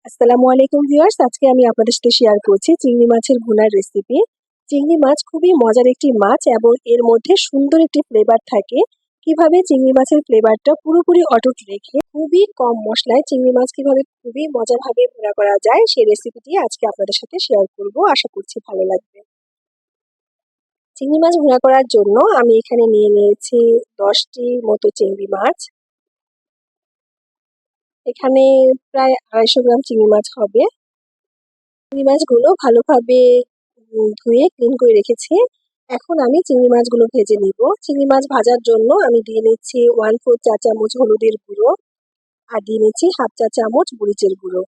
আসসালামু আলাইকুম ভিউয়ার্স, আজকে আমি আপনাদের সাথে শেয়ার করছি চিংড়ি মাছের ভুনার রেসিপি। চিংড়ি মাছ খুবই মজার একটি মাছ এবং এর মধ্যে সুন্দর একটি ফ্লেভার থাকে। কিভাবে চিংড়ি মাছের ফ্লেভারটা পুরোপুরি অটুট রেখে খুবই কম মশলায় চিংড়ি মাছ কিভাবে খুবই মজাভাবে ভুনা করা যায় সেই রেসিপিটি আজকে আপনাদের সাথে শেয়ার করব। আশা করছি ভালো লাগবে। চিংড়ি মাছ ভুনা করার জন্য আমি এখানে নিয়ে নিয়েছি 10টি মতো চিংড়ি মাছ। এখানে প্রায় 250 গ্রাম চিংড়ি মাছ হবে। চিংড়ি মাছগুলো ভালোভাবে ধুয়ে ক্লিন করে রেখেছি। এখন আমি চিংড়ি মাছগুলো ভেজে নিব। চিংড়ি মাছ ভাজার জন্য আমি দিয়ে নিচ্ছি 1/4 চা চামচ হলুদের গুঁড়ো আর দিয়ে নিচ্ছি 1/2 চা চামচ মরিচের গুঁড়ো।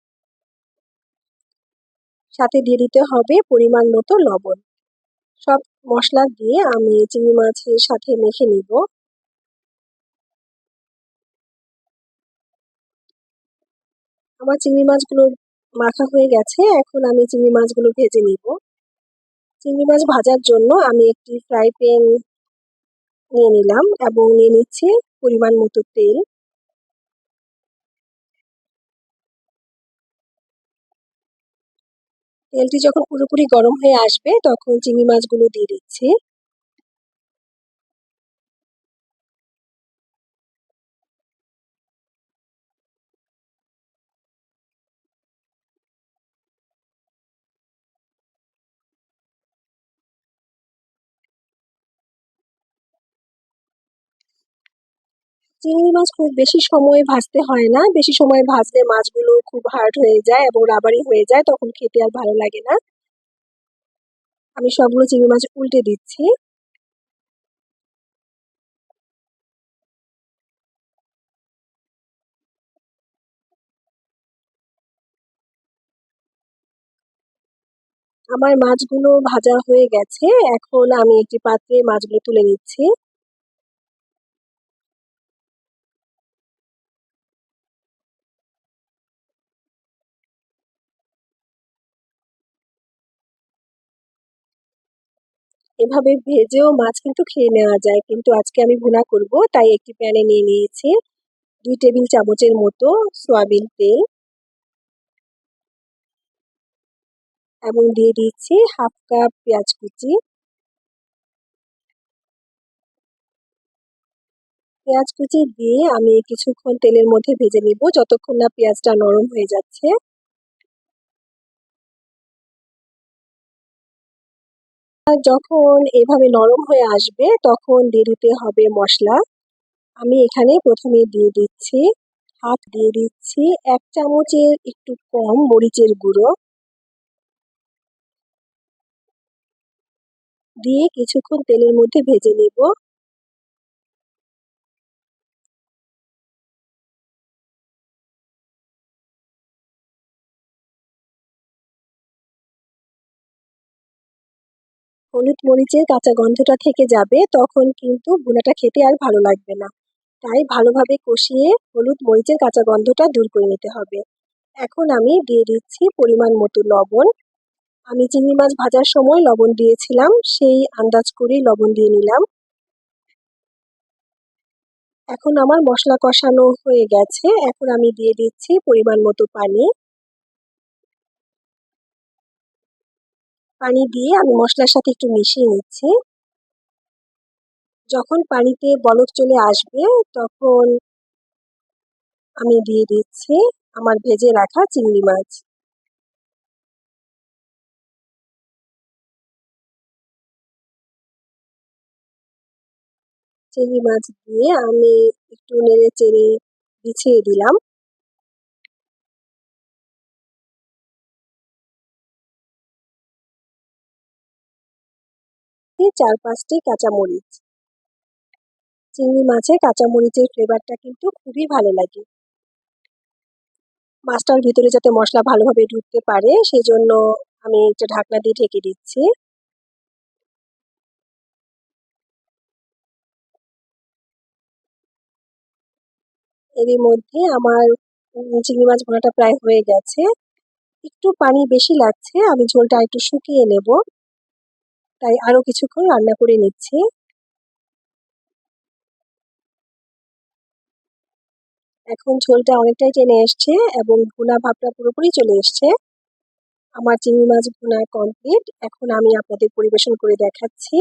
সাথে দিয়ে দিতে হবে পরিমাণ মতো লবণ। সব মশলা দিয়ে আমি চিংড়ি মাছের সাথে মেখে নিব। আমার চিংড়ি মাছগুলো মাখা হয়ে গেছে। এখন আমি চিংড়ি মাছগুলো ভেজে নিব। চিংড়ি মাছ ভাজার জন্য আমি একটি ফ্রাই প্যান নিয়ে নিলাম এবং নিয়ে নিচ্ছি পরিমাণ মতো তেল। তেলটি যখন পুরোপুরি গরম হয়ে আসবে তখন চিংড়ি মাছগুলো দিয়ে দিচ্ছি। চিংড়ি মাছ খুব বেশি সময় ভাজতে হয় না। বেশি সময় ভাজলে মাছগুলো খুব হার্ড হয়ে যায় এবং রাবারি হয়ে যায়, তখন খেতে আর ভালো লাগে না। আমি সবগুলো চিংড়ি মাছ উল্টে দিচ্ছি। আমার মাছগুলো ভাজা হয়ে গেছে। এখন আমি একটি পাত্রে মাছগুলো তুলে নিচ্ছি। এভাবে ভেজেও মাছ কিন্তু খেয়ে নেওয়া যায়, কিন্তু আজকে আমি ভুনা করব তাই একটি প্যানে নিয়ে নিয়েছি 2 টেবিল চামচের মতো সয়াবিন তেল এবং দিয়ে দিচ্ছি 1/2 কাপ পেঁয়াজ কুচি। পেঁয়াজ কুচি দিয়ে আমি কিছুক্ষণ তেলের মধ্যে ভেজে নিব যতক্ষণ না পেঁয়াজটা নরম হয়ে যাচ্ছে। আর যখন এভাবে নরম হয়ে আসবে তখন দিয়ে দিতে হবে মশলা। আমি এখানে প্রথমে দিয়ে দিচ্ছি দিয়ে দিচ্ছি 1 চামচের একটু কম মরিচের গুঁড়ো, দিয়ে কিছুক্ষণ তেলের মধ্যে ভেজে নিব। হলুদ মরিচের কাঁচা গন্ধটা থেকে যাবে, তখন কিন্তু ভুনাটা খেতে আর ভালো লাগবে না। তাই ভালোভাবে কষিয়ে হলুদ মরিচের কাঁচা গন্ধটা দূর করে নিতে হবে। এখন আমি দিয়ে দিচ্ছি পরিমাণ মতো লবণ। আমি চিংড়ি মাছ ভাজার সময় লবণ দিয়েছিলাম, সেই আন্দাজ করেই লবণ দিয়ে নিলাম। এখন আমার মশলা কষানো হয়ে গেছে। এখন আমি দিয়ে দিচ্ছি পরিমাণ মতো পানি। পানি দিয়ে আমি মশলার সাথে একটু মিশিয়ে নিচ্ছি। যখন পানিতে বলক চলে আসবে তখন আমি দিয়ে দিচ্ছি আমার ভেজে রাখা চিংড়ি মাছ। চিংড়ি মাছ দিয়ে আমি একটু নেড়ে চেড়ে বিছিয়ে দিলাম। 4-5টি কাঁচামরিচ। চিংড়ি মাছে কাঁচামরিচের ফ্লেভারটা কিন্তু খুবই ভালো লাগে। মাছটার ভিতরে যাতে মশলা ভালোভাবে ঢুকতে পারে সেজন্য আমি একটা ঢাকনা দিয়ে ঢেকে দিচ্ছি। এরই মধ্যে আমার চিংড়ি মাছ ভুনাটা প্রায় হয়ে গেছে। একটু পানি বেশি লাগছে, আমি ঝোলটা একটু শুকিয়ে নেব, তাই আরো কিছুক্ষণ রান্না করে নিচ্ছি। এখন ঝোলটা অনেকটাই টেনে এসছে এবং ভুনা ভাবটা পুরোপুরি চলে এসছে। আমার চিংড়ি মাছ ভুনা কমপ্লিট। এখন আমি আপনাদের পরিবেশন করে দেখাচ্ছি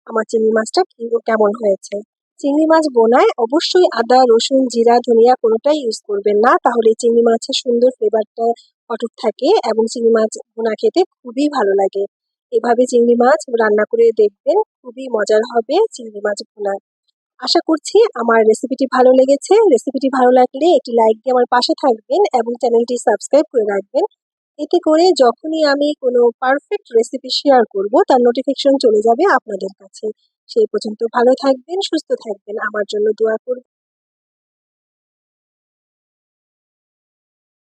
আমার চিংড়ি মাছটা কেমন হয়েছে। চিংড়ি মাছ বোনায় অবশ্যই আদা, রসুন, জিরা, ধনিয়া কোনোটাই ইউজ করবেন না, তাহলে চিংড়ি মাছের সুন্দর ফ্লেভারটা অটুট থাকে এবং চিংড়ি মাছ ভুনা খেতে খুবই ভালো লাগে। এভাবে চিংড়ি মাছ রান্না করে দেখবেন, খুবই মজার হবে চিংড়ি মাছ ভুনা। আশা করছি আমার রেসিপিটি ভালো লেগেছে। রেসিপিটি ভালো লাগলে একটি লাইক দিয়ে আমার পাশে থাকবেন এবং চ্যানেলটি সাবস্ক্রাইব করে রাখবেন। এতে করে যখনই আমি কোনো পারফেক্ট রেসিপি শেয়ার করব তার নোটিফিকেশন চলে যাবে আপনাদের কাছে। সেই পর্যন্ত ভালো থাকবেন, সুস্থ থাকবেন। আমার জন্য দোয়া করবেন।